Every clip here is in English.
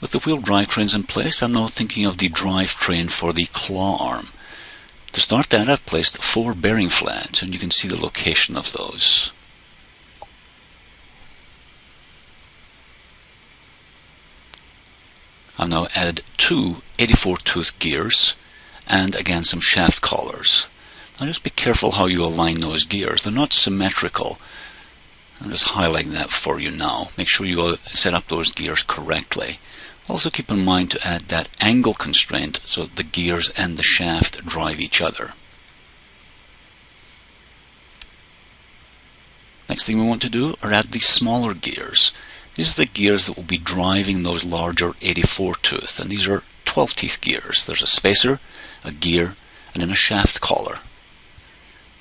With the wheel drivetrains in place, I'm now thinking of the drivetrain for the claw arm. To start that, I've placed 4 bearing flats, and you can see the location of those. I've now added 2 84-tooth gears, and again some shaft collars. Now just be careful how you align those gears. They're not symmetrical. I'm just highlighting that for you now. Make sure you set up those gears correctly. Also keep in mind to add that angle constraint so the gears and the shaft drive each other. Next thing we want to do are add these smaller gears. These are the gears that will be driving those larger 84-tooth, and these are 12-teeth gears. There's a spacer, a gear, and then a shaft collar.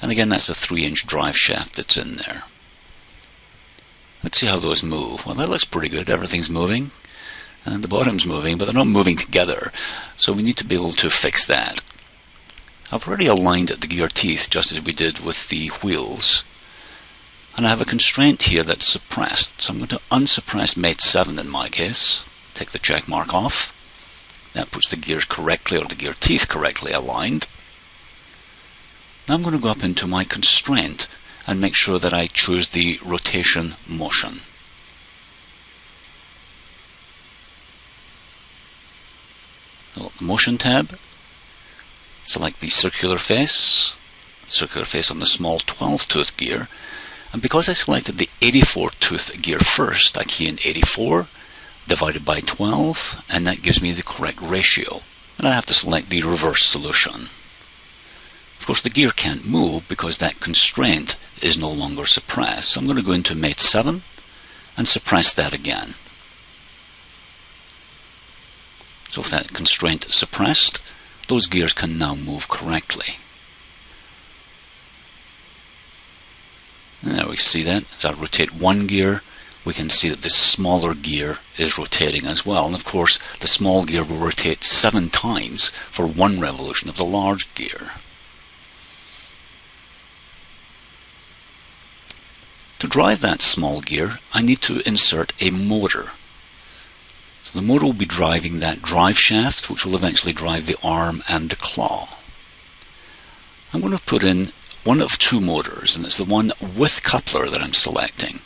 And again, that's a 3-inch drive shaft that's in there. Let's see how those move. Well, that looks pretty good. Everything's moving, and the bottom's moving, but they're not moving together. So we need to be able to fix that. I've already aligned the gear teeth just as we did with the wheels. And I have a constraint here that's suppressed. So I'm going to unsuppress mate 7 in my case. Take the check mark off. That puts the gears correctly, or the gear teeth correctly aligned. Now I'm going to go up into my constraint and make sure that I choose the rotation motion. So motion tab, select the circular face on the small 12-tooth gear, and because I selected the 84-tooth gear first, I key in 84 divided by 12, and that gives me the correct ratio. And I have to select the reverse solution. Of course, the gear can't move because that constraint is no longer suppressed. So I'm going to go into mate 7 and suppress that again. So with that constraint suppressed, those gears can now move correctly. And there we see that. As I rotate one gear, we can see that this smaller gear is rotating as well. And of course, the small gear will rotate 7 times for 1 revolution of the large gear. To drive that small gear, I need to insert a motor. So the motor will be driving that drive shaft, which will eventually drive the arm and the claw. I'm going to put in one of 2 motors, and it's the one with coupler that I'm selecting.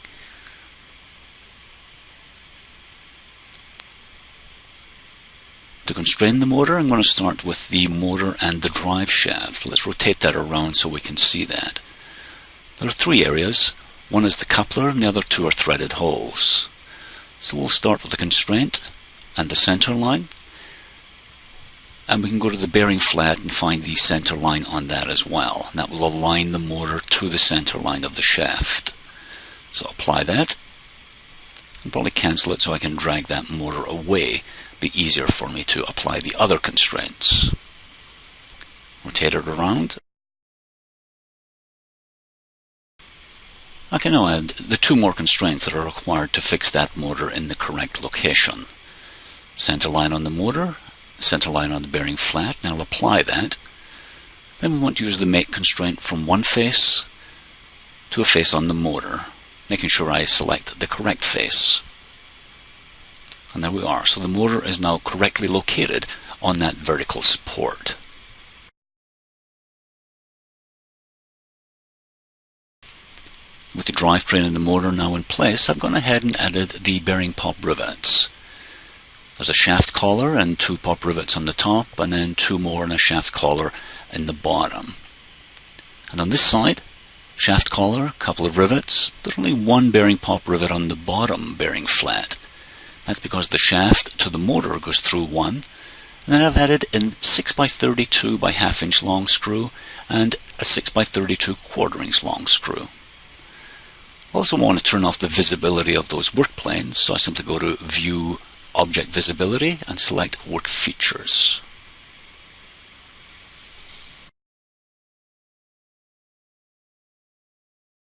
To constrain the motor, I'm going to start with the motor and the drive shaft. Let's rotate that around so we can see that. There are 3 areas. One is the coupler, and the other 2 are threaded holes. So we'll start with the constraint and the center line. And we can go to the bearing flat and find the center line on that as well. And that will align the motor to the center line of the shaft. So apply that. And probably cancel it so I can drag that motor away. Be easier for me to apply the other constraints. Rotate it around. I can now add the 2 more constraints that are required to fix that motor in the correct location. Center line on the motor, center line on the bearing flat. Now I'll apply that. Then we want to use the mate constraint from one face to a face on the motor, making sure I select the correct face. And there we are. So the motor is now correctly located on that vertical support. With the drivetrain and the motor now in place, I've gone ahead and added the bearing pop rivets. There's a shaft collar and 2 pop rivets on the top, and then 2 more and a shaft collar in the bottom. And on this side, shaft collar, a couple of rivets. There's only 1 bearing pop rivet on the bottom bearing flat. That's because the shaft to the motor goes through 1. And then I've added a 6x32 by ½ inch long screw and a 6x32 1/4 inch long screw. I also want to turn off the visibility of those work planes, so I simply go to View, Object Visibility, and select Work Features.